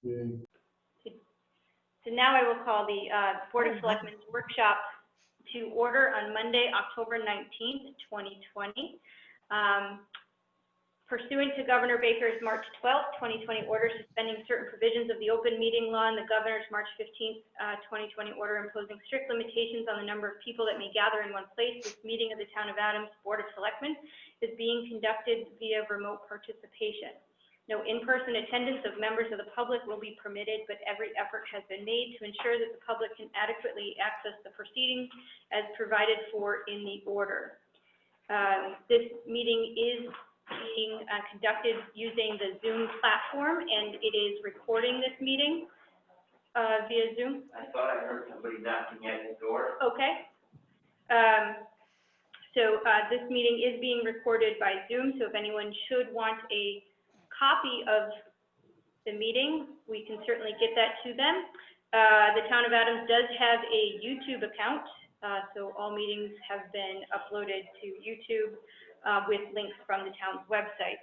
So now I will call the Board of Selectmen's workshop to order on Monday, October 19th, 2020. Pursuant to Governor Baker's March 12th, 2020 order suspending certain provisions of the open meeting law and the Governor's March 15th, 2020 order imposing strict limitations on the number of people that may gather in one place, this meeting of the Town of Adams Board of Selectmen is being conducted via remote participation. No in-person attendance of members of the public will be permitted, but every effort has been made to ensure that the public can adequately access the proceedings as provided for in the order. This meeting is being conducted using the Zoom platform, and it is recording this meeting via Zoom. I thought I heard somebody knocking at the door. Okay. This meeting is being recorded by Zoom, so if anyone should want a copy of the meeting, we can certainly get that to them. The Town of Adams does have a YouTube account, so all meetings have been uploaded to YouTube with links from the town's website.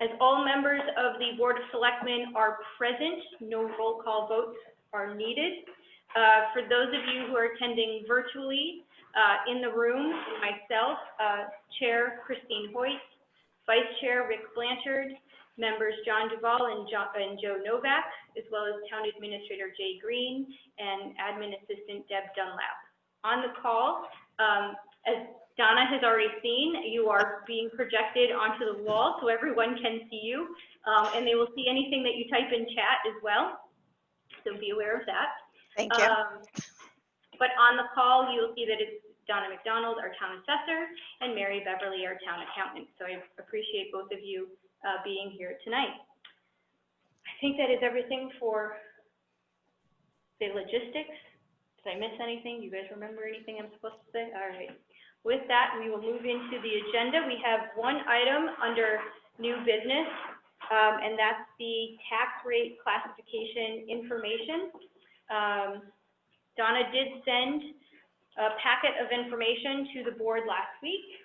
As all members of the Board of Selectmen are present, no roll call votes are needed. For those of you who are attending virtually, in the room, myself, Chair Christine Hoyt, Vice Chair Rick Blanchard, members John Duvall and Joe Novak, as well as Town Administrator Jay Green and Admin Assistant Deb Dunlap. On the call, as Donna has already seen, you are being projected onto the wall so everyone can see you, and they will see anything that you type in chat as well, so be aware of that. Thank you. But on the call, you'll see that it's Donna McDonald, our town assessor, and Mary Beverly, our town accountant. So I appreciate both of you being here tonight. I think that is everything for the logistics. Did I miss anything? You guys remember anything I'm supposed to say? All right. With that, we will move into the agenda. We have one item under new business, and that's the tax rate classification information. Donna did send a packet of information to the board last week,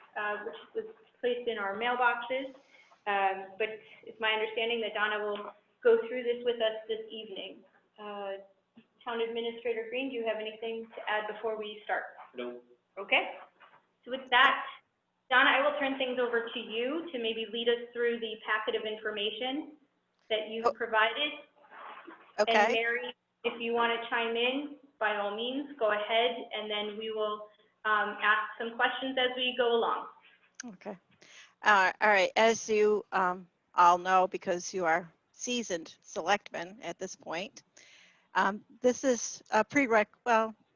which was placed in our mailboxes, but it's my understanding that Donna will go through this with us this evening. Town Administrator Green, do you have anything to add before we start? No. Okay. So with that, Donna, I will turn things over to you to maybe lead us through the packet of information that you've provided. Okay. And Mary, if you want to chime in, by all means, go ahead, and then we will ask some questions as we go along. Okay. All right. As you all know, because you are seasoned selectmen at this point, this is a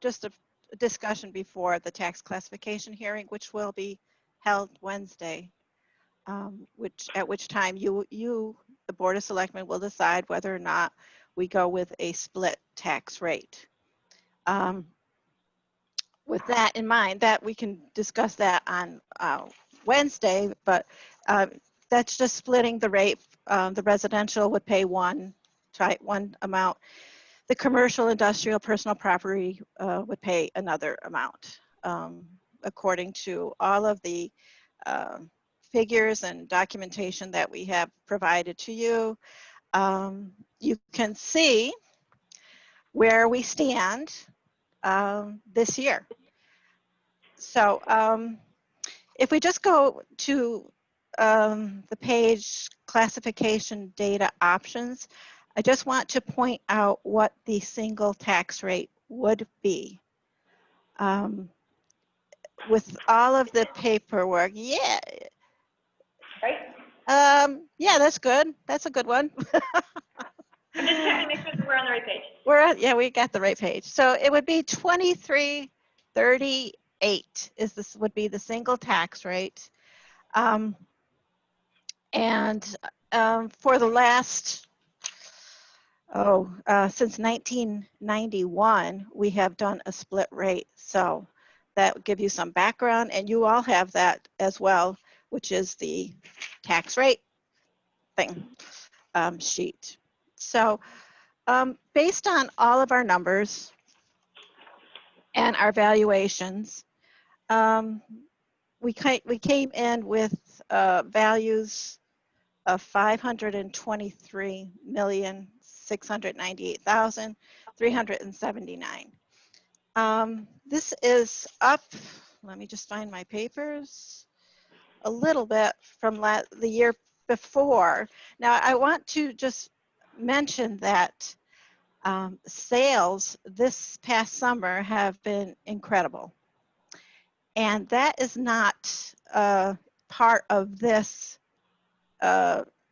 just a discussion before the tax classification hearing, which will be held Wednesday, at which time you, the Board of Selectmen, will decide whether or not we go with a split tax rate. With that in mind, that we can discuss that on Wednesday, but that's just splitting the rate. The residential would pay one amount. The commercial, industrial, personal property would pay another amount, according to all of the figures and documentation that we have provided to you. You can see where we stand this year. So if we just go to the page classification data options, I just want to point out what the single tax rate would be. With all of the paperwork, yeah. Right? Yeah, that's good. That's a good one. I'm just checking to make sure that we're on the right page. Yeah, we got the right page. So it would be 2338 would be the single tax rate. And for the last, since 1991, we have done a split rate. So that would give you some background, and you all have that as well, which is the tax rate thing sheet. So based on all of our numbers and our valuations, we came in with values of $523,698,379. This is up, let me just find my papers, a little bit from the year before. Now, I want to just mention that sales this past summer have been incredible. And that is not part of this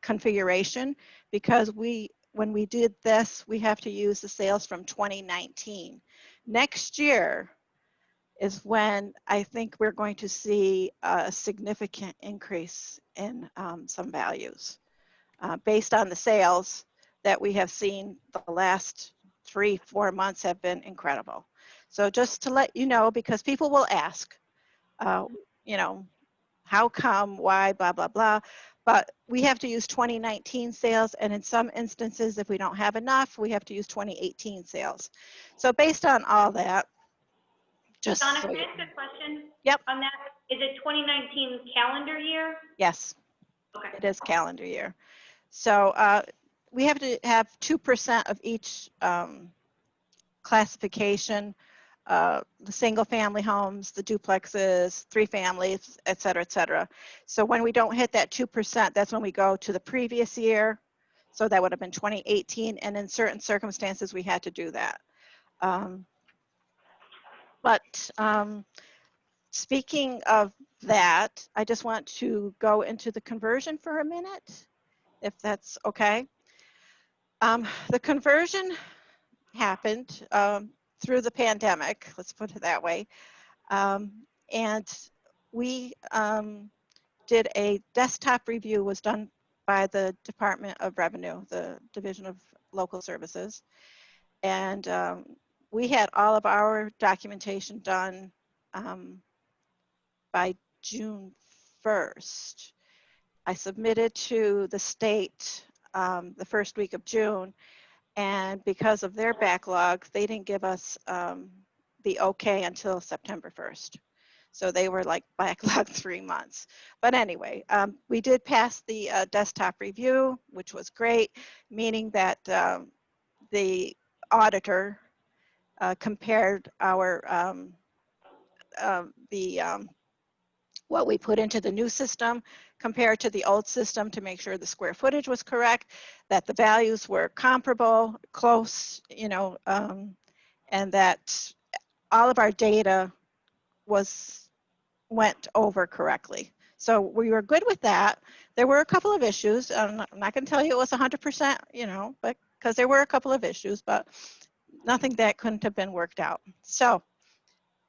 configuration, because when we did this, we have to use the sales from 2019. Next year is when I think we're going to see a significant increase in some values based on the sales that we have seen. The last 3-4 months have been incredible. So just to let you know, because people will ask, you know, how come, why, blah, blah, blah. But we have to use 2019 sales, and in some instances, if we don't have enough, we have to use 2018 sales. So based on all that, just Donna, so can I you, ask a question? Yep. On that, is it 2019 calendar year? yes, Okay. it is calendar year. So we have to have 2% of each classification, the single family homes, the duplexes, 3 families, et cetera, et cetera. So when we don't hit that 2%, that's when we go to the previous year. So that would have been 2018. And in certain circumstances, we had to do that. Speaking of that, I just want to go into the conversion for a minute, if that's okay. The conversion happened through the pandemic, let's put it that way. And we did a desktop review, was done by the Department of Revenue, the Division of Local Services. And we had all of our documentation done by June 1st. I submitted to the state the first week of June, and because of their backlog, they didn't give us the okay until September 1st. So they were like backlogged 3 months. But anyway, we did pass the desktop review, which was great, meaning that the auditor compared our what we put into the new system compared to the old system to make sure the square footage was correct, that the values were comparable, close, you know, and that all of our data went over correctly. So we were good with that. There were a couple of issues. I'm not going to tell you it was 100%, you know, but because there were a couple of issues, but nothing that couldn't have been worked out. So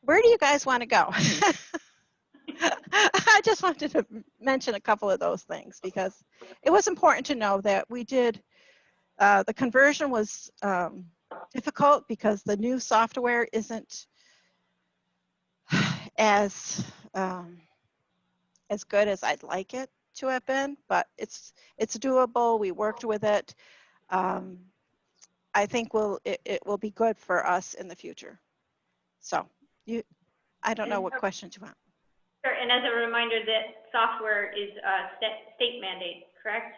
where do you guys want to go? I just wanted to mention a couple of those things because it was important to know that we did, the conversion was difficult because the new software isn't as good as I'd like it to have been, but it's doable. We worked with it. I think it will be good for us in the future. So I don't know what questions you want. Sure, and as a reminder, that software is a state mandate, correct?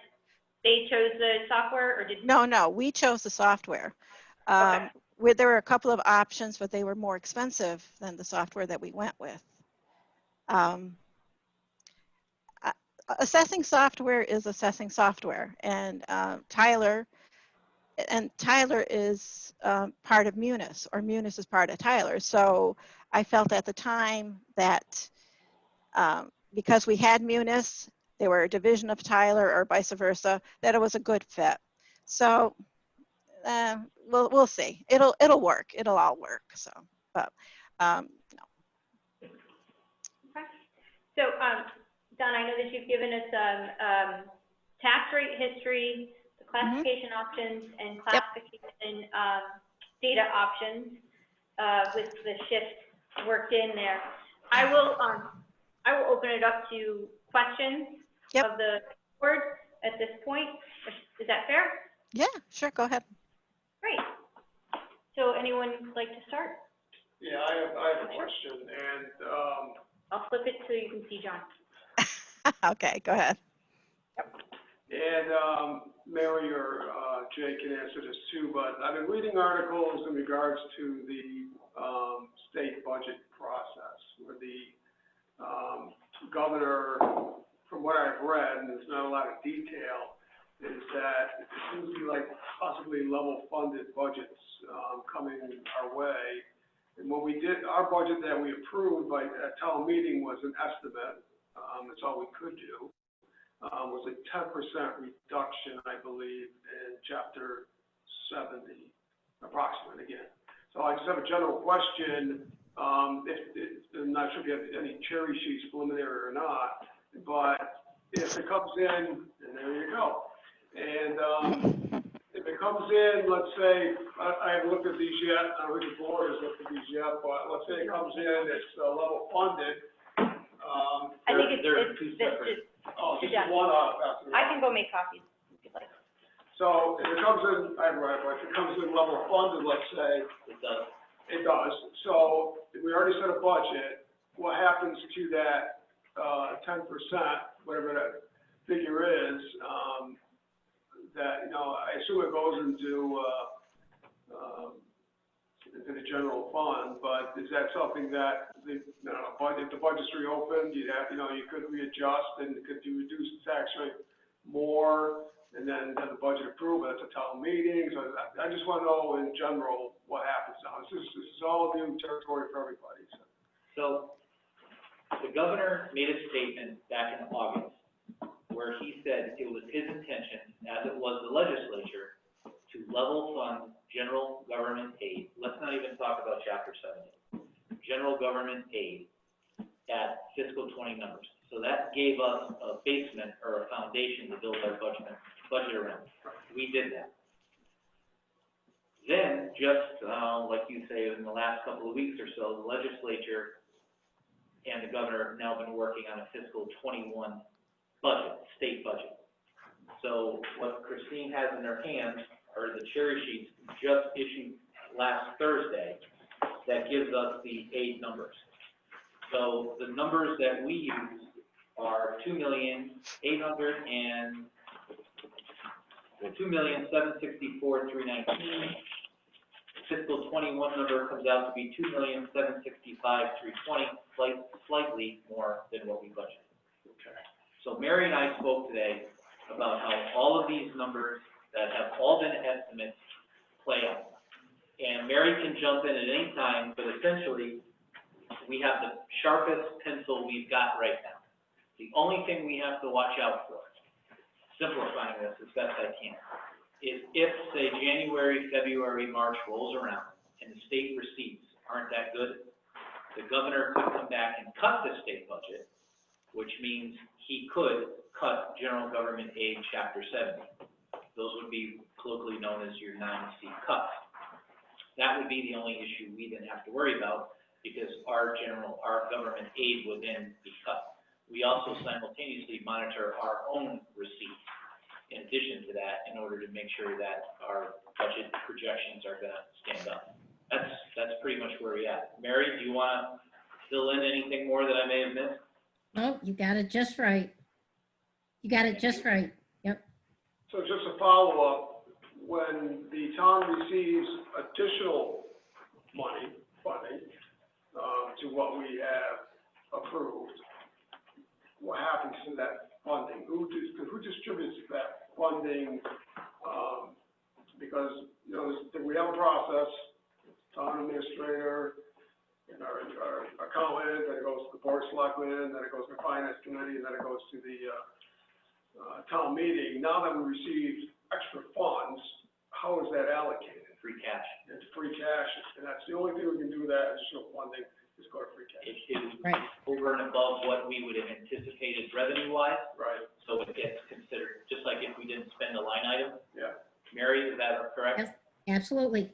They chose the software, or did? No, we chose the software. Okay. There were a couple of options, but they were more expensive than the software that we went with. Assessing software is assessing software, and Tyler is part of Munis, or Munis is part of Tyler. So I felt at the time that because we had Munis, they were a division of Tyler or vice versa, that it was a good fit. So we'll see. It'll work. It'll all work. So, but no. Okay. So, Don, I know that you've given us tax rate history, the classification options, and classification data options with the shift worked in there. I will open it up to questions of the board at this point. Is that fair? Yeah, sure. Go ahead. Great. So anyone like to start? Yeah, I have a question, and I'll flip it so you can see John. Okay, go ahead. And, Mary or, Jay can answer this too, but I've been reading articles in regards to the, state budget process, where the, governor, from what I've read, and there's not a lot of detail, is that it seems to be like possibly level funded budgets, coming our way. And when we did, our budget that we approved by, at town meeting was an estimate, that's all we could do. Was a 10% reduction, I believe, in chapter 70, approximately again. So I just have a general question, I'm not sure if you have any cherry sheets preliminary or not, but if it comes in, and there you go. And, if it comes in, let's say, I haven't looked at these yet, I don't think the board has looked at these yet, but let's say it comes in, it's level funded, I think they're it's, two this separate. is, oh, just Yeah. one after the I can go make copies if you'd like. So if it comes in, I read, but if it comes in level funded, let's say, It does. it does. So we already set a budget. What happens to that, 10%, whatever that figure is, that, I assume it goes into the general fund, but is that something that the, if the budget's reopened, you'd have, you could readjust, and could you reduce the tax rate more, and then have the budget approved at the town meeting? So I just want to know in general what happens now. This is all new territory for everybody, so. So, the governor made a statement back in August where he said it was his intention, as it was the legislature, to level fund general government aid. Let's not even talk about chapter 70. General government aid at fiscal 20 numbers. So that gave us a basement or a foundation to build our budget around. We did that. Then, just like you say, in the last couple of weeks or so, the legislature and the governor have now been working on a fiscal 21 budget, state budget. So what Christine has in her hand are the cherry sheets just issued last Thursday that gives us the aid numbers. So the numbers that we use are 2,764,319. Fiscal 21 number comes out to be 2,765,320, slightly more than what we budgeted. Okay. So Mary and I spoke today about how all of these numbers that have all been estimates play out. And Mary can jump in at any time, but essentially, we have the sharpest pencil we've got right now. The only thing we have to watch out for, simplifying this as best I can, is if, say, January, February, March rolls around and the state receipts aren't that good, the governor could come back and cut the state budget, which means he could cut general government aid chapter 70. Those would be colloquially known as your 9C cuts. That would be the only issue we didn't have to worry about, because our government aid would then be cut. We also simultaneously monitor our own receipts in addition to that, in order to make sure that our budget projections are gonna stand up. That's pretty much where we're at. Mary, do you wanna fill in anything more that I may have missed? Oh, you got it just right. You got it just right. Yep. So just a follow-up, when the town receives additional funding, to what we have approved, what happens to that funding? Who distributes that funding? Because, we have a process, town administrator, and our accountant, then it goes to the board of selectmen, then it goes to the finance committee, and then it goes to the, town meeting. Now that we received extra funds, how is that allocated? Free cash. It's free cash, and that's the only thing we can do with that additional funding, is go to free cash. It is Right. over and above what we would have anticipated revenue-wise, Right, so it gets considered, just like if we didn't spend a line item. yeah, Mary, is that correct? Yes. Absolutely.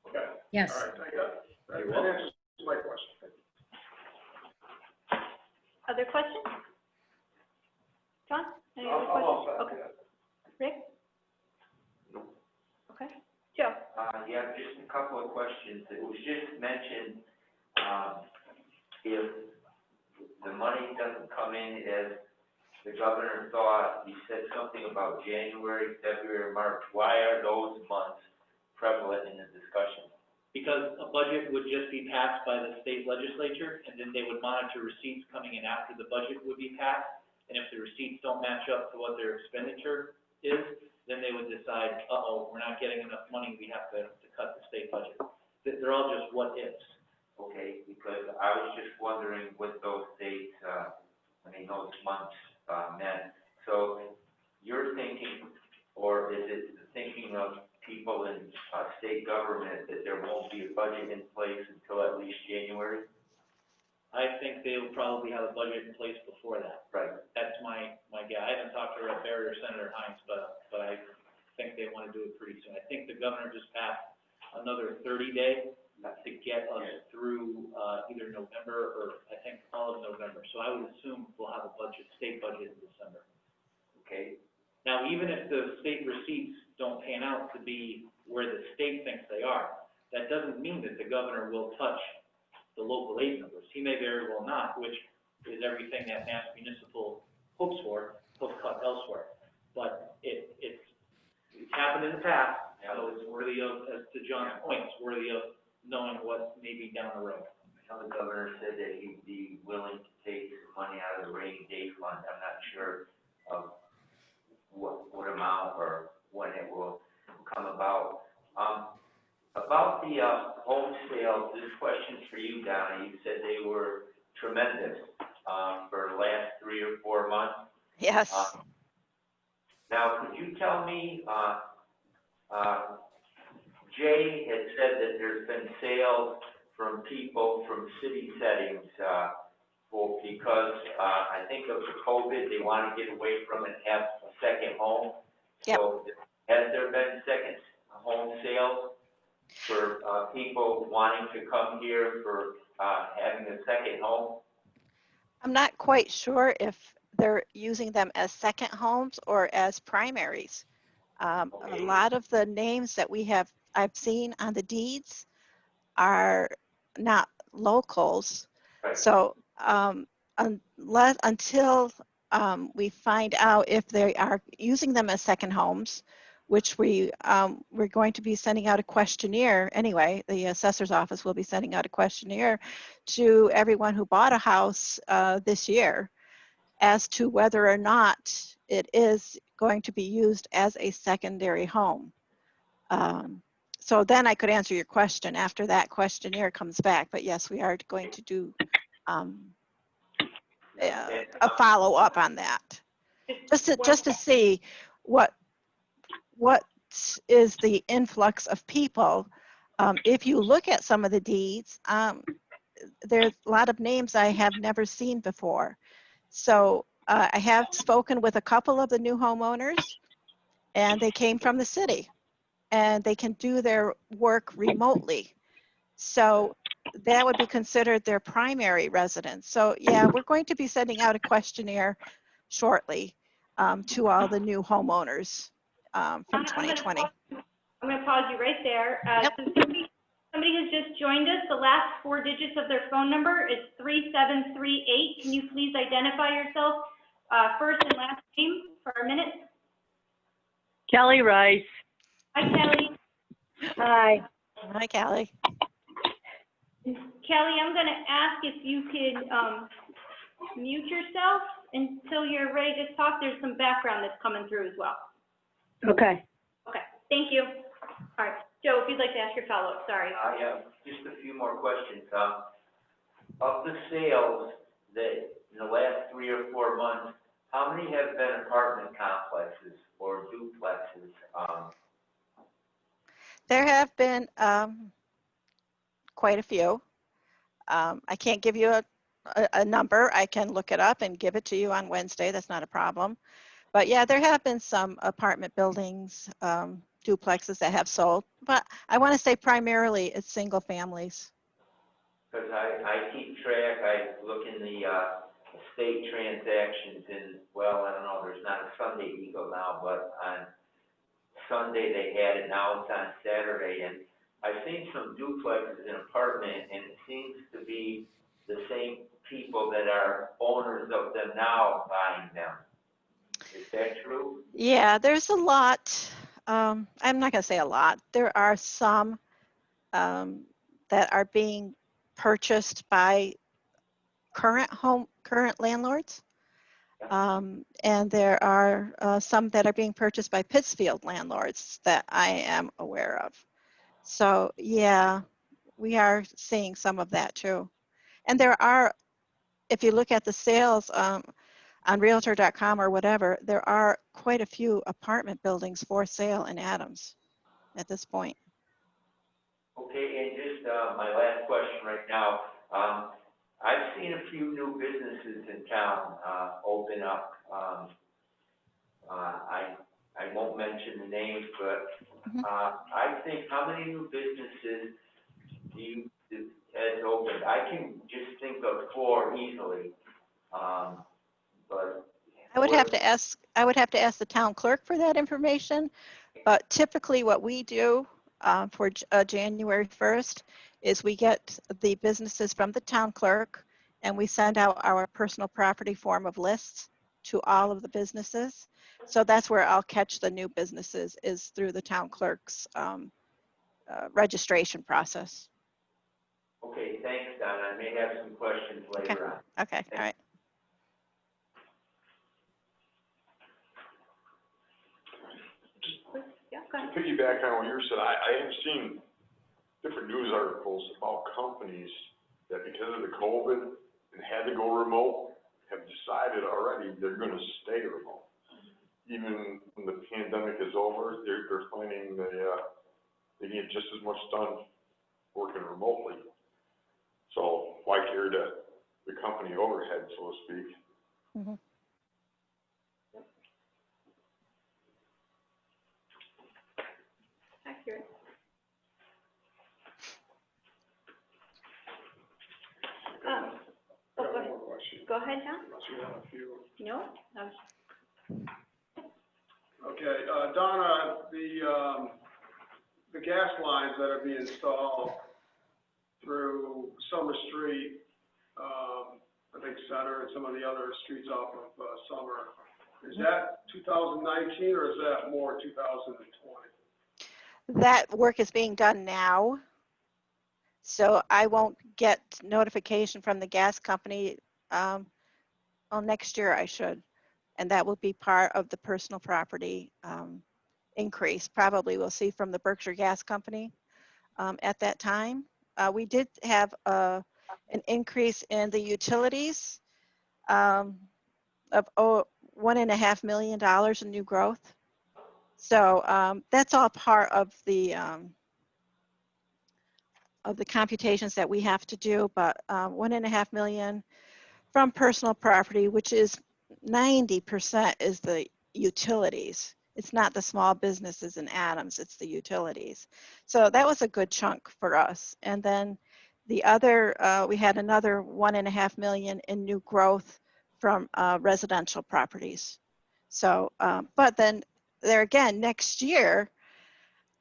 okay, Yes. all right, thank you. That You're welcome. answers my question. Other questions? John, any other I'm questions? all set, Okay. yeah. Rick? Okay. Joe? Yeah, just a couple of questions. It was just mentioned, if the money doesn't come in as the governor thought, he said something about January, February, March. Why are those months prevalent in the discussion? Because a budget would just be passed by the state legislature, and then they would monitor receipts coming in after the budget would be passed. And if the receipts don't match up to what their expenditure is, then they would decide, we're not getting enough money, we have to cut the state budget. They're all just what ifs. Okay, because I was just wondering what those dates, those months, meant. So you're thinking, or is it the thinking of people in, state government that there won't be a budget in place until at least January? I think they'll probably have a budget in place before that. Right. That's my guess. I haven't talked to Rep. Barry or Senator Hines, but I think they want to do it pretty soon. I think the governor just passed another 30-day to get us through, either November or I think all of November. So I would assume we'll have a state budget in December. Okay. Now, even if the state receipts don't pan out to be where the state thinks they are, that doesn't mean that the governor will touch the local aid numbers. He may very well not, which is everything that Mass Municipal hopes for, he'll cut elsewhere. But it's happened in the past, so it's worthy of, as to John's point, it's worthy of knowing what may be down the road. The governor said that he'd be willing to take some money out of the rainy day fund. I'm not sure of what amount or when it will come about. About the home sales, this question's for you, Donna. You said they were tremendous for the last 3 or 4 months. Yes. Now, could you tell me, Jay had said that there's been sales from people from city settings because I think of the COVID, they want to get away from it and have a second home. Yep. So has there been second home sales for people wanting to come here for having a second home? I'm not quite sure if they're using them as second homes or as primaries. A lot of the names that I've seen on the deeds are not locals. Right. So until we find out if they are using them as second homes, which we're going to be sending out a questionnaire anyway. The assessor's office will be sending out a questionnaire to everyone who bought a house this year as to whether or not it is going to be used as a secondary home. So then I could answer your question after that questionnaire comes back. But yes, we are going to do a follow-up on that, just to see what is the influx of people. If you look at some of the deeds, there's a lot of names I have never seen before. So I have spoken with a couple of the new homeowners, and they came from the city, and they can do their work remotely. So that would be considered their primary residence. So yeah, we're going to be sending out a questionnaire shortly to all the new homeowners from 2020. I'm going to pause you right there. Yep. So somebody has just joined us. The last 4 digits of their phone number is 3738. Can you please identify yourself, first and last name for a minute? Kelly Rice. Hi, Kelly. Hi. Hi, Callie. Kelly, I'm going to ask if you could mute yourself until you're ready to talk. There's some background that's coming through as well. Okay. Okay, thank you. All right, Joe, if you'd like to ask your follow-up, sorry. Yeah, just a few more questions. Of the sales that in the last 3 or 4 months, how many have been apartment complexes or duplexes? There have been quite a few. I can't give you a number. I can look it up and give it to you on Wednesday. That's not a problem. But yeah, there have been some apartment buildings, duplexes that have sold. But I want to say primarily it's single families. Because I keep track, I look in the state transactions and, well, I don't know, there's not a Sunday Eagle now, but on Sunday they had it, now it's on Saturday, and I've seen some duplexes in apartment, and it seems to be the same people that are owners of them now buying them. that true? Yeah, there's a lot. I'm not gonna say a lot. There are some that are being purchased by current landlords. And there are some that are being purchased by Pittsfield landlords that I am aware of. So yeah, we are seeing some of that too. And there are, if you look at the sales on Realtor.com or whatever, there are quite a few apartment buildings for sale in Adams at this point. Okay, and just, my last question right now, I've seen a few new businesses in town, open up. I won't mention the names, but, I think, how many new businesses has opened? I can just think of 4 easily, but. I would have to ask the town clerk for that information, but typically what we do for January 1st is we get the businesses from the town clerk and we send out our personal property form of lists to all of the businesses. So that's where I'll catch the new businesses, is through the town clerk's registration process. Okay, thanks, Donna. I may have some questions later on. Okay, all right. Yeah, go ahead. To piggyback on what you said, I have seen different news articles about companies that because of the COVID and had to go remote, have decided already they're gonna stay remote. Even when the pandemic is over, they're finding they get just as much done working remotely. So why carry the company overhead, so to speak? Mm-hmm. Accurate. I got one more question. Go ahead, Tom. Unless you have a few. No? Okay, Donna, the gas lines that are being installed through Summer Street, I think Center and some of the other streets off of Summer, is that 2019 or is that more 2020? That work is being done now. So I won't get notification from the gas company. Well, next year I should. And that will be part of the personal property increase. Probably we'll see from the Berkshire Gas Company at that time. We did have an increase in the utilities of $1.5 million in new growth. So that's all part of the computations that we have to do, but $1.5 million from personal property, which is 90% is the utilities. It's not the small businesses in Adams, it's the utilities. So that was a good chunk for us. And then the other, we had another $1.5 million in new growth from residential properties. So, but then there again, next year,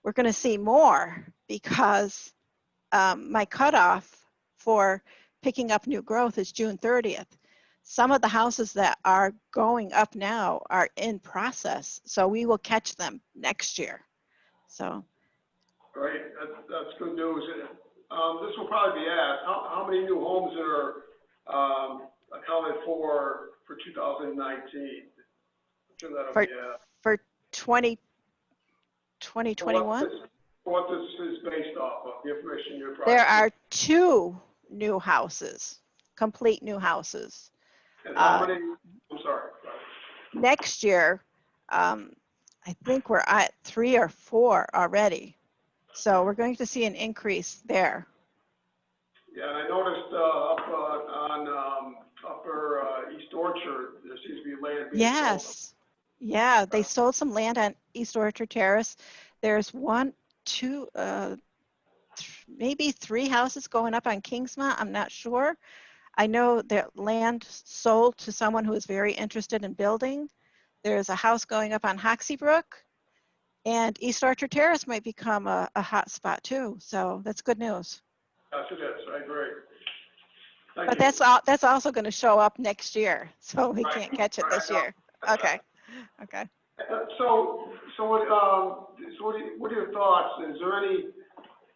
we're gonna see more because my cutoff for picking up new growth is June 30th. Some of the houses that are going up now are in process, so we will catch them next year. So. Great, that's good news. This will probably be asked, how many new homes are accounted for 2019? I'm sure that'll be asked. For 2021? What this is based off of, the information you're providing. There are 2 new houses, complete new houses. And how many, I'm sorry. Next year, I think we're at 3 or 4 already. So we're going to see an increase there. Yeah, and I noticed up on upper East Orchard, there seems to be land being sold. Yes. Yeah, they sold some land on East Orchard Terrace. There's 1, 2, maybe 3 houses going up on Kingsmont. I'm not sure. I know that land sold to someone who is very interested in building. There's a house going up on Hoxsey and East Orchard Terrace might become a hot spot too. So that's good news. Yes, it is. I agree. Thank But you. that's also going to show up next year. So we Right. can't catch it this Right. year. Okay. Okay. What are your thoughts? Is there any,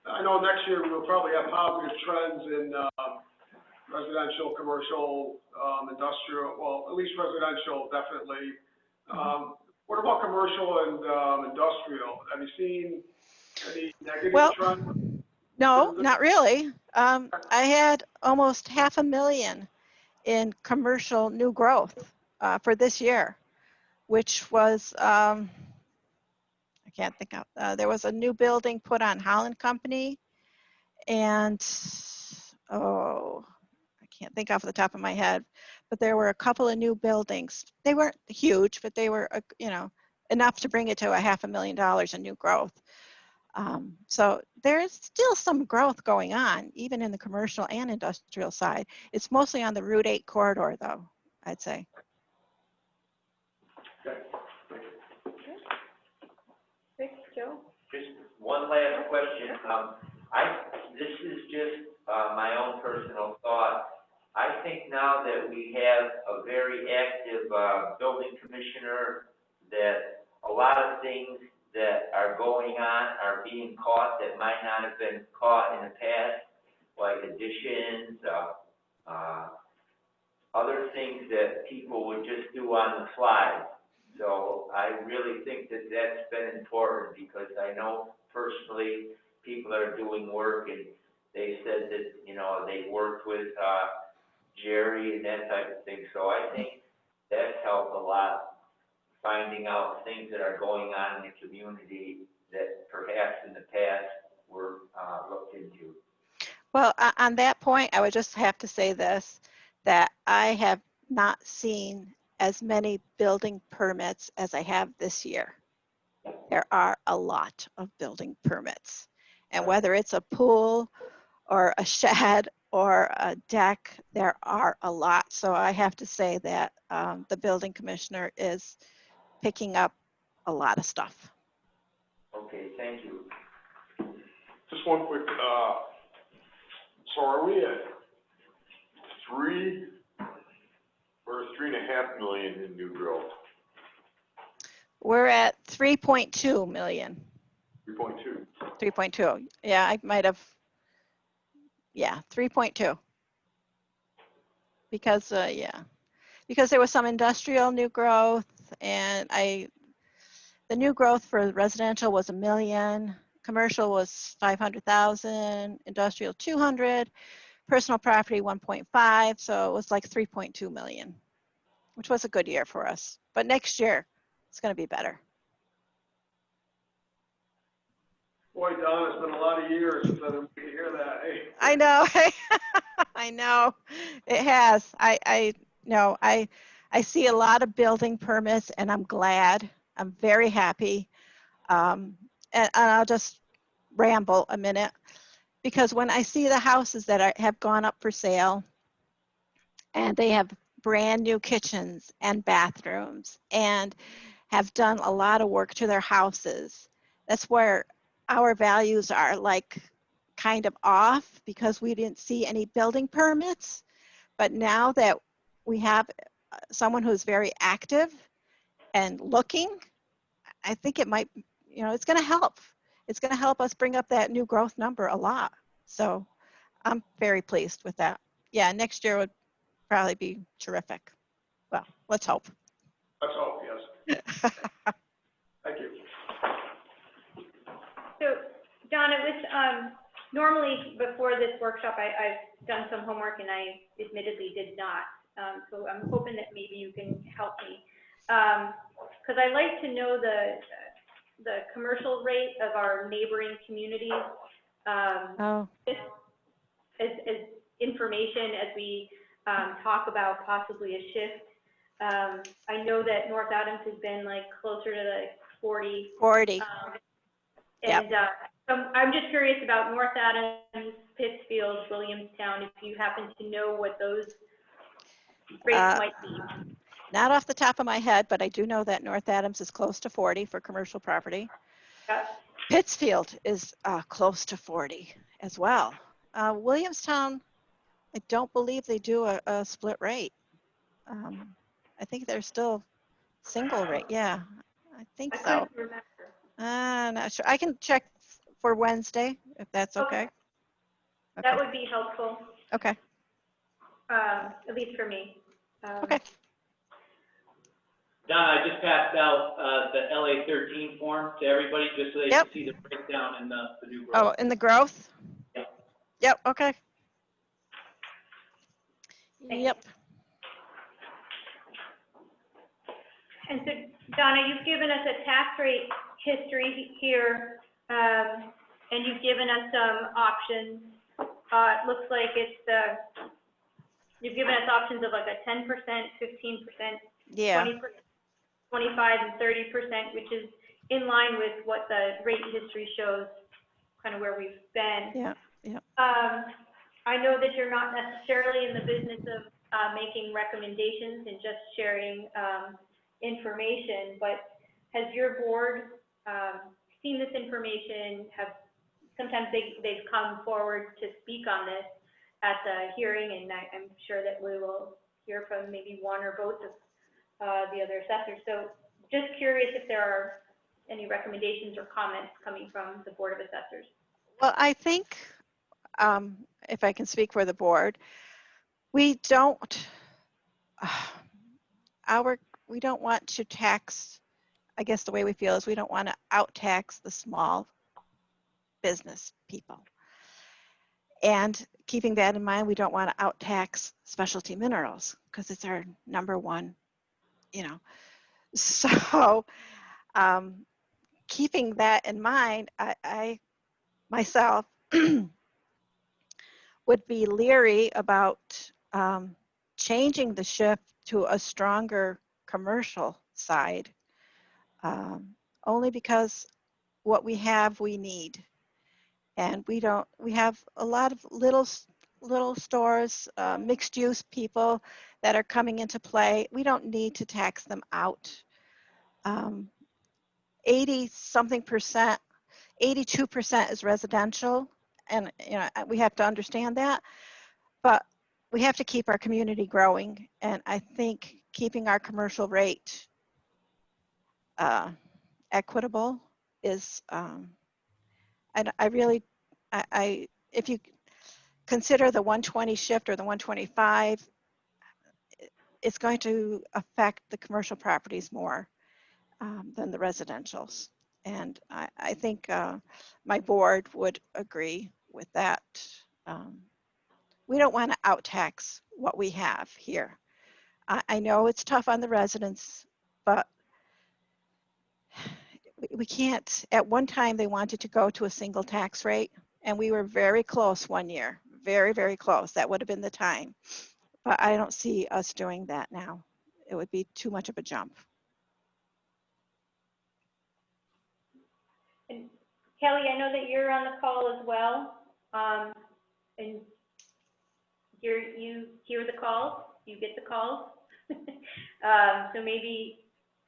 I know next year we'll probably have positive trends in, residential, commercial, industrial, well, at least residential, definitely. What about commercial and, industrial? Have you seen any negative Well, trends? no, not really. I had almost 500,000 in commercial new growth for this year, which was, I can't think of, there was a new building put on Holland Company, and, oh, I can't think off the top of my head, but there were a couple of new buildings. They weren't huge, but they were, enough to bring it to $500,000 in new growth. So there's still some growth going on, even in the commercial and industrial side. It's mostly on the Route 8 corridor, though, I'd say. Rick, Joe? Just one last question. This is just, my own personal thought. I think now that we have a very active, building commissioner, that a lot of things that are going on are being caught that might not have been caught in the past, like additions, other things that people would just do on the fly. So I really think that that's been important, because I know personally people are doing work, and they said that, they worked with, Jerry and that type of thing. So I think that's helped a lot, finding out things that are going on in the community that perhaps in the past were, looked into. Well, on that point, I would just have to say this, that I have not seen as many building permits as I have this year. There are a lot of building permits. And whether it's a pool or a shed or a deck, there are a lot. So I have to say that the building commissioner is picking up a lot of stuff. Okay, thank you. Just one quick, so are we at 3 or 3.5 million in new growth? We're at 3.2 million. 3.2. 3.2. Yeah, I might have. Yeah, 3.2. Because, because there was some industrial new growth, and the new growth for residential was 1 million, commercial was 500,000, industrial 200, personal property 1.5, so it was like 3.2 million, which was a good year for us. But next year, it's going to be better. Boy, Don, it's been a lot of years since I've been waiting to hear that, hey. I know. I know. It has. I know. I see a lot of building permits, and I'm glad. I'm very happy. And I'll just ramble a minute, because when I see the houses that have gone up for sale, and they have brand new kitchens and bathrooms and have done a lot of work to their houses, that's where our values are like kind of off, because we didn't see any building permits. But now that we have someone who's very active and looking, I think it might, it's going to help. It's going to help us bring up that new growth number a lot. So I'm very pleased with that. Yeah, next year would probably be terrific. Well, let's hope. Let's hope, yes. Thank you. So, Don, it was, normally before this workshop, I've done some homework, and I admittedly did not. So I'm hoping that maybe you can help me. Because I like to know the commercial rate of our neighboring communities. Just as information as we talk about possibly a shift. I know that North Adams has been like closer to the 40. 40. And so I'm just curious about North Adams, Pittsfield, Williamstown, if you happen to know what those rates might be. Not off the top of my head, but I do know that North Adams is close to 40 for commercial property. Yeah. Pittsfield is close to 40 as well. Williamstown, I don't believe they do a split rate. I think they're still single rate, yeah, I think I so. couldn't remember. Not sure. I can check for Wednesday, if that's okay. That Okay, would be helpful, okay, at least for me. okay. Donna, I just passed out, the LA 13 form to everybody, just so they can Yep. see the breakdown in the new growth. Oh, in the growth? Yep. Yep, okay. Thank you. Yep, And so, Donna, you've given us a tax rate history here, and you've given us some options. It looks like you've given us options of like a 10%, 15%, yeah, 20%, 25, and 30%, which is in line with what the rate history shows, kind of where we've been. yeah, yeah. I know that you're not necessarily in the business of making recommendations and just sharing information, but has your board seen this information? Sometimes they've come forward to speak on this at the hearing, and I'm sure that we will hear from maybe one or both of the other assessors. So just curious if there are any recommendations or comments coming from the Board of Assessors. Well, I think, if I can speak for the board, we don't, we don't want to tax, I guess the way we feel is we don't want to out-tax the small business people. And keeping that in mind, we don't want to out-tax specialty minerals because it's our number one, So keeping that in mind, I myself would be leery about changing the shift to a stronger commercial side, only because what we have, we need. And we have a lot of little stores, mixed use people that are coming into play. We don't need to tax them out. 80-something%, 82% is residential. And we have to understand that, but we have to keep our community growing. And I think keeping our commercial rate equitable is, and if you consider the 120 shift or the 125, it's going to affect the commercial properties more than the residentials. And I think my board would agree with that. We don't want to out-tax what we have here. I know it's tough on the residents, but we can't. At one time, they wanted to go to a single tax rate, and we were very close one year, very, very close. That would have been the time. But I don't see us doing that now. It would be too much of a jump. And Kelly, I know that you're on the call as well, and you hear the calls, you get the calls. So maybe,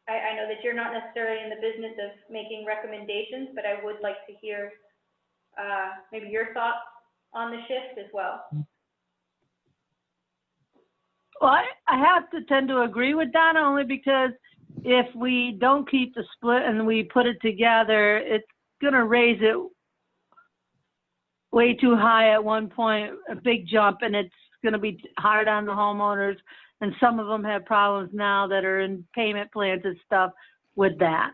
I know that you're not necessarily in the business of making recommendations, but I would like to hear maybe your thoughts on the shift as well. Well, I have to tend to agree with Donna only because if we don't keep the split and we put it together, it's going to raise it way too high at one point, a big jump, and it's going to be hard on the homeowners. And some of them have problems now that are in payment plans and stuff with that.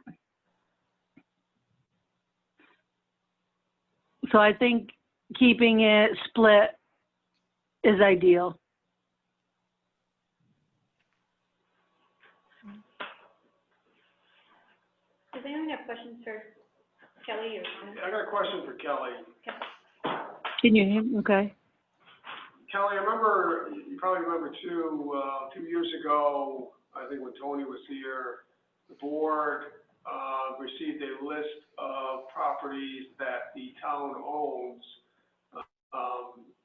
So I think keeping it split is ideal. Does anyone have questions for Kelly or Donna? I got a question for Kelly. Can you hear me? Okay. Kelly, I remember, you probably remember too, 2 years ago, I think when Tony was here, the board received a list of properties that the town owns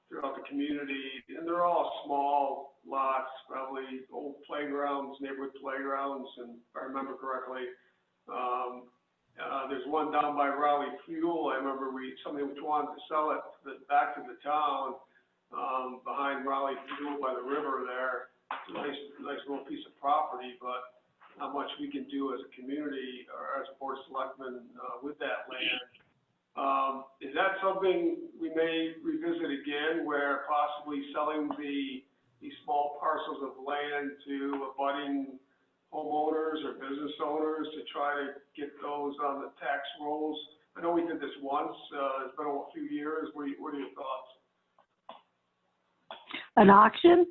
throughout the community, and they're all small lots, probably old playgrounds, neighborhood playgrounds, and if I remember correctly. There's one down by Raleigh Fuel. I remember somebody wanted to sell it back to the town, behind Raleigh Fuel by the river there. It's a nice little piece of property, but how much we can do as a community or as Board of Selectmen, with that land. Is that something we may revisit again, where possibly selling these small parcels of land to abutting homeowners or business owners to try to get those on the tax rolls? I know we did this once, it's been a few years, what are your thoughts? An auction?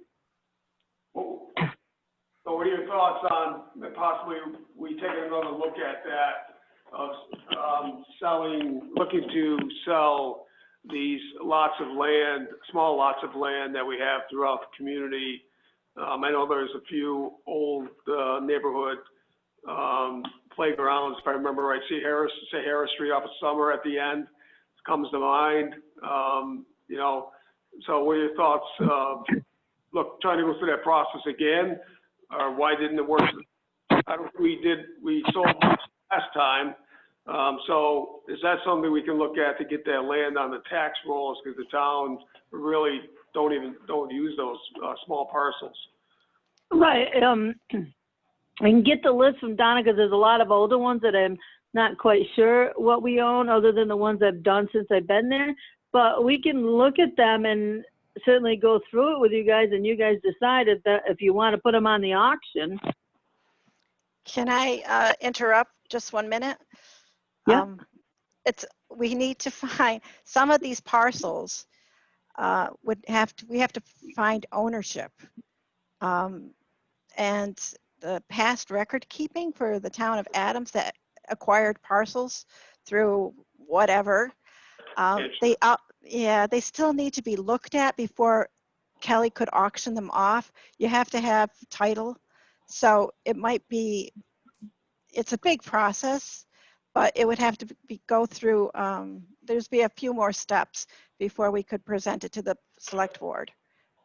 So what are your thoughts on possibly we taking another look at that, of looking to sell these lots of land, small lots of land that we have throughout the community? I know there's a few old neighborhood playgrounds, if I remember right. Harris Street up at Summer at the end comes to mind. So what are your thoughts? Trying to go through that process again, or why didn't it work? We sold last time. So is that something we can look at to get that land on the tax rolls, because the towns really don't use those small parcels? Right, I can get the list from Donna, because there's a lot of older ones that I'm not quite sure what we own, other than the ones I've done since I've been there. But we can look at them and certainly go through it with you guys, and you guys decide if you want to put them on the auction. Can I interrupt just 1 minute? Yeah. We need to find some of these parcels. We have to find ownership, and the past record keeping for the town of Adams that acquired parcels through whatever. They still need to be looked at before Kelly could auction them off. You have to have title. So it's a big process, but it would have to go through, there's be a few more steps before we could present it to the select board.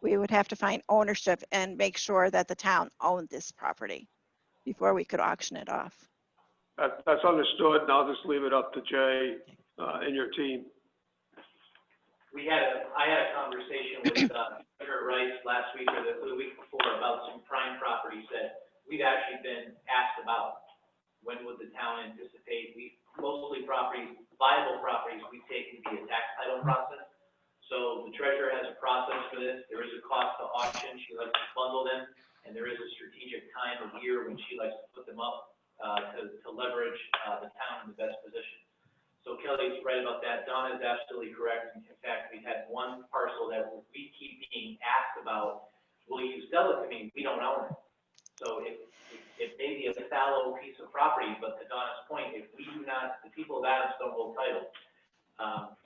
We would have to find ownership and make sure that the town owned this property before we could auction it off. That's understood, and I'll just leave it up to Jay and your team. I had a conversation with Senator Rice last week or the week before about some prime properties that we've actually been asked about. When would the town anticipate? Mostly viable properties we take to be a tax title process. So the treasurer has a process for this. There is a cost to auction. She likes to bundle them, and there is a strategic time of year when she likes to put them up to leverage the town in the best position. So Kelly's right about that. Donna is absolutely correct. In fact, we had one parcel that we keep being asked about. Will you sell it to me? We don't own it. So it may be a fallow piece of property, but to Donna's point, if we do not, the people of Adams don't hold title.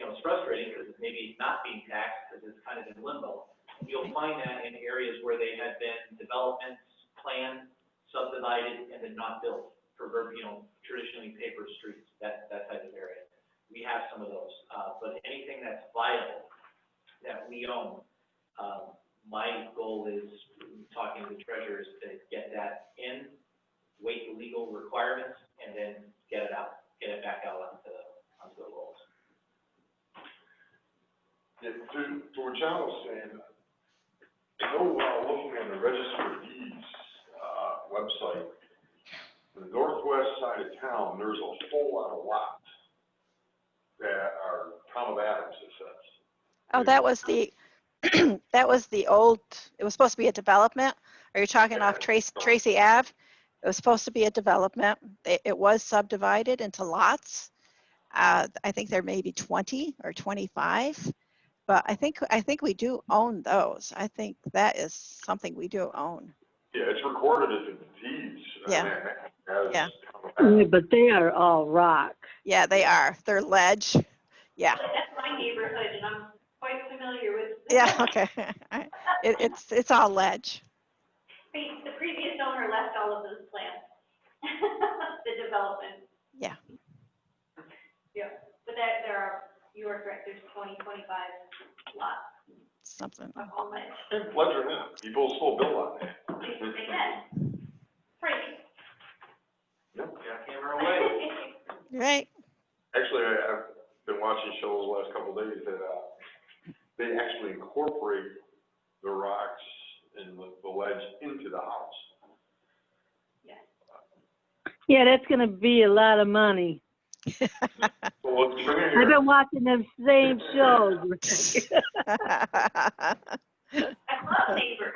It's frustrating because it's maybe not being taxed because it's kind of in limbo. You'll find that in areas where they had been developments planned, subdivided, and then not built for, traditionally paper streets, that type of area. We have some of those, but anything that's viable that we own, my goal is, talking to the treasurers, to get that in, wait the legal requirements, and then get it back out onto the rolls. Yeah, to what John was saying, I know looking on the Register of Deeds website, the northwest side of town, there's a whole lot of lots that are town of Adams, it says. Oh, that was the old, it was supposed to be a development. Are you talking off Tracy Ave? It was supposed to be a development. It was subdivided into lots. I think there may be 20 or 25, but I think we do own those. I think that is something we do own. Yeah, it's recorded as in deeds. Yeah. But they are all rock. Yeah, they are. They're ledge. Yeah. That's my neighborhood, and I'm quite familiar with. Yeah, okay. It's all ledge. The previous owner left all of those plans, the development. Yeah. Yeah, but you are correct, there's 25 lots Something. of all ledge. And ledger now, people still build on that. They can. Crazy. Yep. Yeah, camera away. Right. Actually, I've been watching shows the last couple of days that they actually incorporate the rocks and the ledge into the house. Yes. Yeah, that's gonna be a lot of money. Well, let's bring it I've here. been watching them same shows. I love neighbors.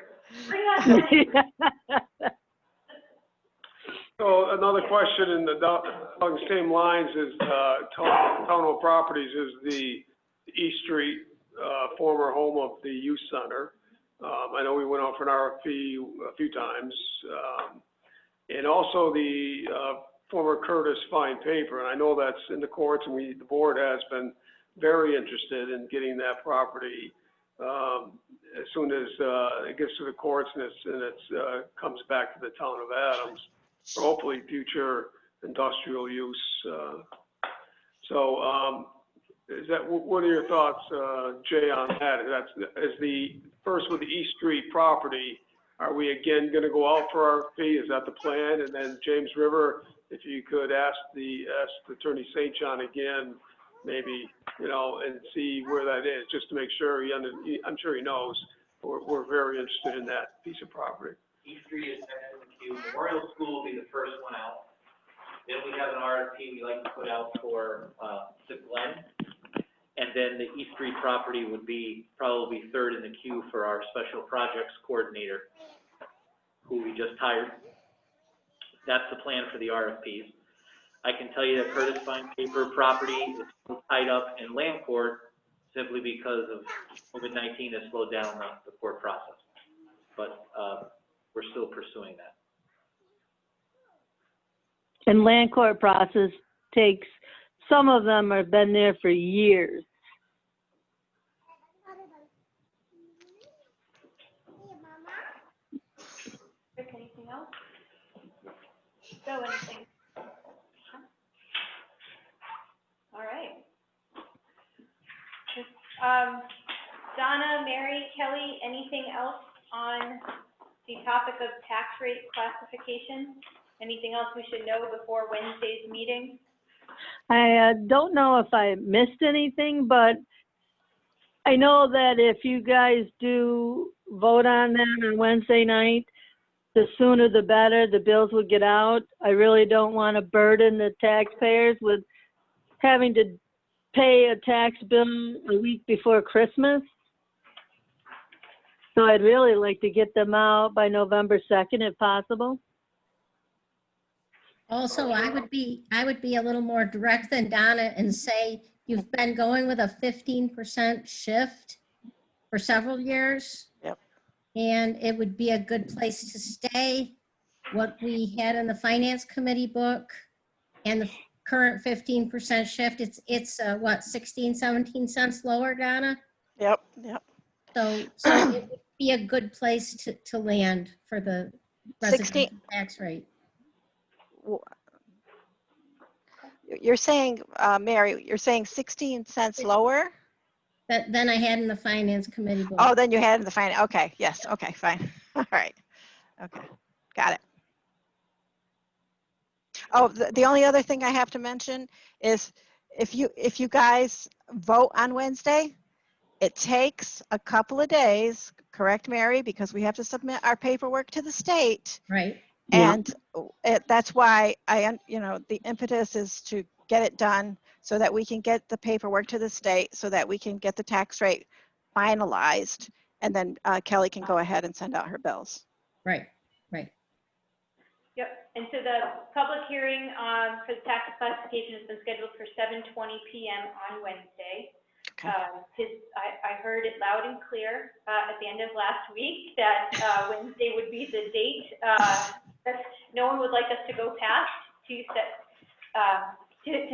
Bring on more neighbors. So another question along the same lines is, Tono Properties is the East Street, former home of the youth center. I know we went out for an RFP a few times. And also the, former Curtis Fine Paper, and I know that's in the courts, and the board has been very interested in getting that property, as soon as, it gets to the courts and it's comes back to the town of Adams, for hopefully future industrial use. What are your thoughts, Jay, on that? First with the East Street property, are we again gonna go out for RFP? Is that the plan? And then James River, if you could ask Attorney St. John again, maybe, and see where that is, just to make sure I'm sure he knows. We're very interested in that piece of property. East Street is next in the queue. Memorial School will be the first one out. Then we have an RFP we like to put out for, the Glen. And then the East Street property would be probably third in the queue for our special projects coordinator, who we just hired. That's the plan for the RFPs. I can tell you that Curtis Fine Paper property is still tied up in land court simply because of COVID-19 has slowed down the court process. But, we're still pursuing that. And land court process takes, some of them have been there for years. Rick, anything else? Joe, anything? All right. Donna, Mary, Kelly, anything else on the topic of tax rate classification? Anything else we should know before Wednesday's meeting? I don't know if I missed anything, but I know that if you guys do vote on them on Wednesday night, the sooner the better, the bills will get out. I really don't want to burden the taxpayers with having to pay a tax bill a week before Christmas. So I'd really like to get them out by November 2nd if possible. Also, I would be a little more direct than Donna and say you've been going with a 15% shift for several years. Yep. And it would be a good place to stay. What we had in the finance committee book and the current 15% shift, it's what, 16, 17 cents lower, Donna? Yep. So it would be a good place to land for the residential tax rate. You're saying, Mary, you're saying 16 cents lower? Than I had in the finance committee book. Oh, then you had in the finance. Okay, yes, okay, fine. All right. Okay, got it. Oh, the only other thing I have to mention is if you guys vote on Wednesday, it takes a couple of days, correct, Mary? Because we have to submit our paperwork to the state. Right. And that's why the impetus is to get it done so that we can get the paperwork to the state so that we can get the tax rate finalized. And then Kelly can go ahead and send out her bills. Right. Yep, and so the public hearing for the tax classification has been scheduled for 7:20 p.m. on Wednesday. Okay. I heard it loud and clear at the end of last week that Wednesday would be the date that no one would like us to go past to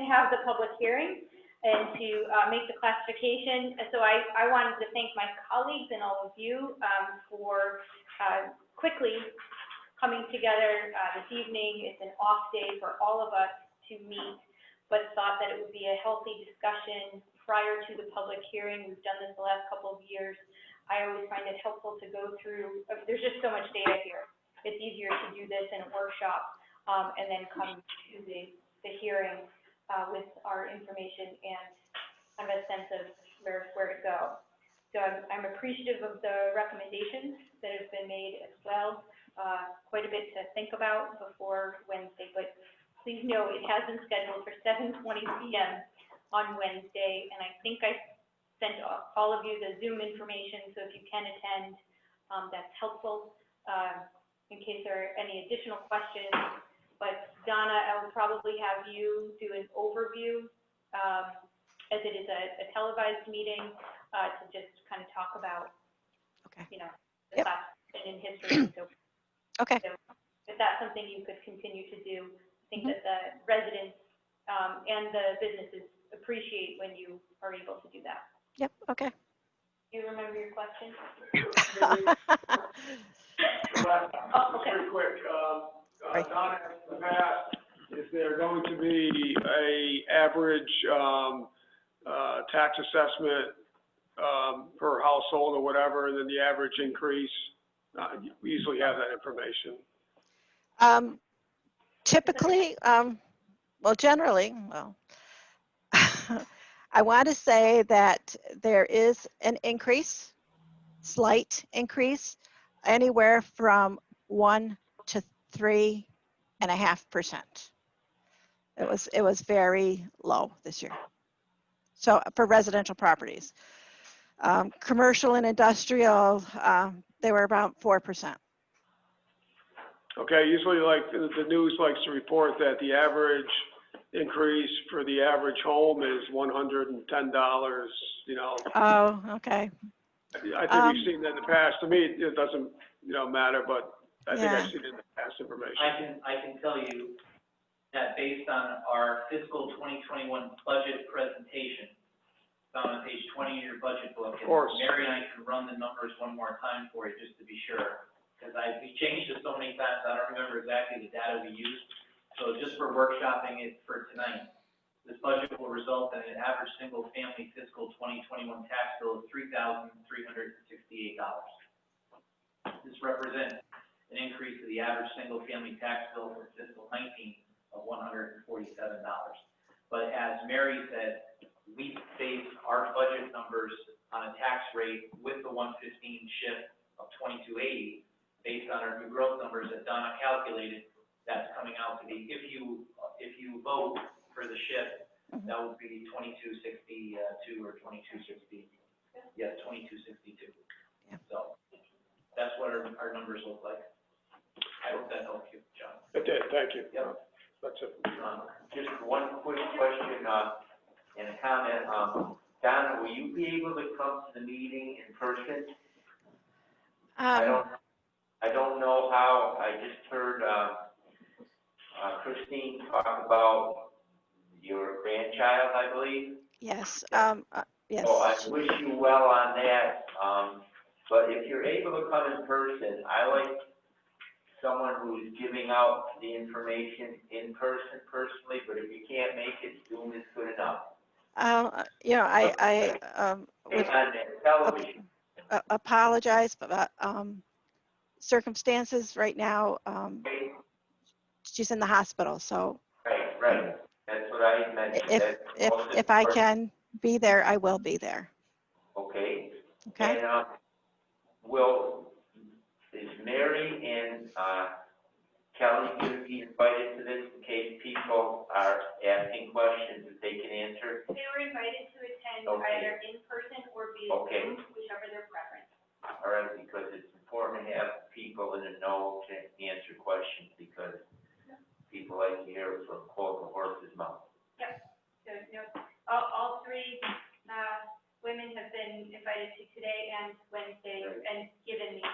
have the public hearing and to make the classification. And so I wanted to thank my colleagues and all of you for quickly coming together this evening. It's an off day for all of us to meet, but thought that it would be a healthy discussion prior to the public hearing. We've done this the last couple of years. I always find it helpful to go through, there's just so much data here. It's easier to do this in a workshop and then come to the hearing with our information and have a sense of where to go. So I'm appreciative of the recommendations that have been made as well. Quite a bit to think about before Wednesday, but please know it has been scheduled for 7:20 p.m. on Wednesday, and I think I sent all of you the Zoom information, so if you can attend, that's helpful, in case there are any additional questions. But Donna, I will probably have you do an overview, as it is a televised meeting, to just kind of talk about, Okay. you know, the Yep. class in history and so forth. Okay. So if that's something you could continue to do, I think Mhm. that the residents, and the businesses appreciate when you are able to do that. Yep, okay. Do you remember your question? Just very quick, Right. Donna asked in the past, is there going to be a average, tax assessment, per household or whatever, and then the average increase? We usually have that information. Typically, well, generally, well, I want to say that there is an increase, slight increase, anywhere from 1 to 3.5%. It was very low this year. So for residential properties, commercial and industrial, they were about 4%. Okay, usually like the news likes to report that the average increase for the average home is $110, you know. Oh, okay. I think we've seen that in the past. To me, it doesn't, matter, but I think Yeah. I've seen it in the past information. I can tell you that based on our fiscal 2021 budget presentation, found on page 20 of your budget book. Of course. And Mary and I can run the numbers one more time for you, just to be sure. Because we changed it so many times, I don't remember exactly the data we used. So just for workshopping it for tonight, this budget will result in an average single-family fiscal 2021 tax bill of $3,368. This represents an increase to the average single-family tax bill for fiscal 19 of $147. But as Mary said, we base our budget numbers on a tax rate with the 115 shift of 2280, based on our new growth numbers that Donna calculated. That's coming out to be, if you vote for the shift, that would be 2262 or 2260. Yes, 2262. Yeah. So that's what our numbers look like. I hope that helps you, John. It did, thank you. Yep. That's it. Just one quick question, and a comment. Donna, will you be able to come to the meeting in person? I don't know how. I just heard, Christine talk about your grandchild, I believe. Yes, yes. So I wish you well on that. But if you're able to come in person, I like someone who's giving out the information in person personally, but if you can't make it, Zoom is good enough. You know, I would On that television. apologize, but circumstances right now, she's in the hospital, so Right. That's what I mentioned. if I can be there, I will be there. Okay. Okay? And, is Mary and, Kelly going to be invited to this in case people are asking questions that they can answer? They were invited to attend Okay. either in person or via Okay. Zoom, whichever their preference. All right, because it's important to have people in the know to answer questions, because people like to hear it from quote the horse's mouth. Yep. So, all three, women have been invited to today and Wednesday and given the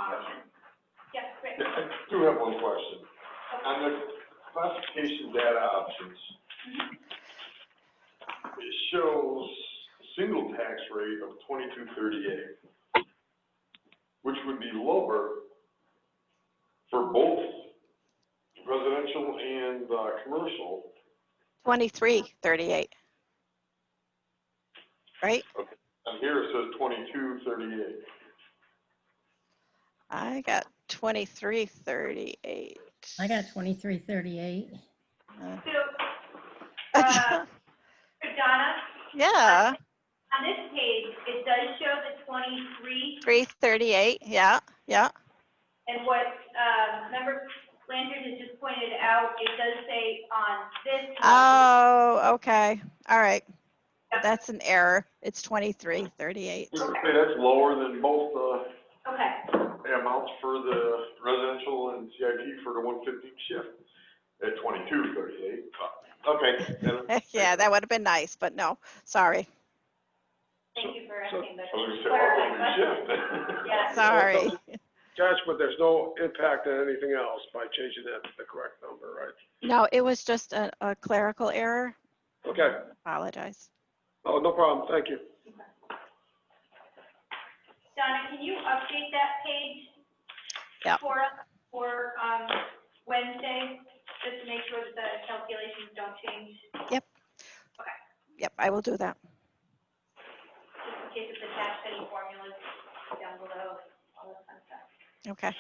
option. Yes, great. I do have one question. On the classification data options, it shows a single tax rate of 2238, which would be lower for both residential and, commercial. 2338. Right? Okay. And here it says 2238. I got 2338. I got 2338. So, Donna, Yeah, on this page, it does show the 23, 338. Yeah. and what, remember Blanchard has just pointed out, it does say on this. Oh, okay. All right. Yep. That's an error. It's 2338. Okay, that's lower than both, Okay, amounts for the residential and CIP for the 115 shift at 2238. Okay. Yeah, that would have been nice, but no, sorry. thank you for asking the I was gonna say, clarifying well, question. shift. Yeah. Sorry. Judge, but there's no impact on anything else by changing that to the correct number, right? No, it was just a clerical error. Okay. Apologize. Oh, no problem. Thank you. Donna, can you update that page? Yep. For us, for, Wednesday, just to make sure that the calculations don't change, Yep, I will do that. just in case it's attached to any formulas down below, all that fun stuff. Okay.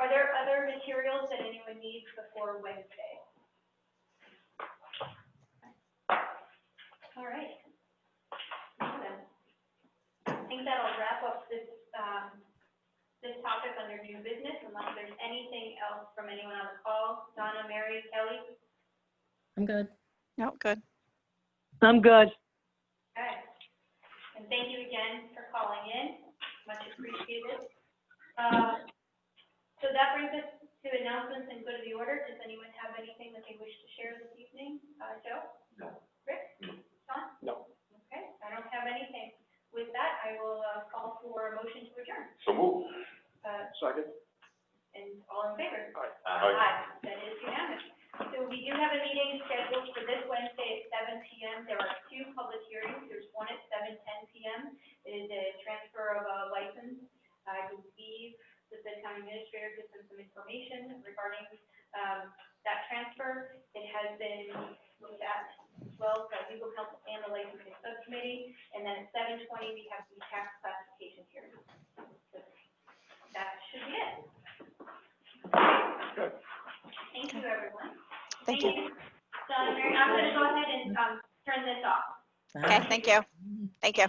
Are there other materials that anyone needs before Wednesday? All right. Then, I think that'll wrap up this, this topic under new business, unless there's anything else from anyone on the call. Donna, Mary, Kelly? I'm good. No, good. I'm good. Okay. And thank you again for calling in, much appreciated. So that brings us to announcements and go to the order. Does anyone have anything that they wish to share this evening? Joe? No. Rick? Sean? No. Okay, I don't have anything. With that, I will call for a motion to adjourn. So move. Second? And all in favor? Aye. That is unanimous. So we do have a meeting scheduled for this Wednesday at 7 p.m. There are two public hearings. There's one at 7:10 p.m. It is a transfer of a license. I believe that the town administrator gives them some information regarding that transfer. It has been looked at as well by legal counsel and the licensing subcommittee. And then at 7:20, we have the tax classification hearing. So that should be it. Good. Thank you, everyone. Thank you. Donna, Mary, I'm gonna go ahead and turn this off. Okay, thank you. Thank you.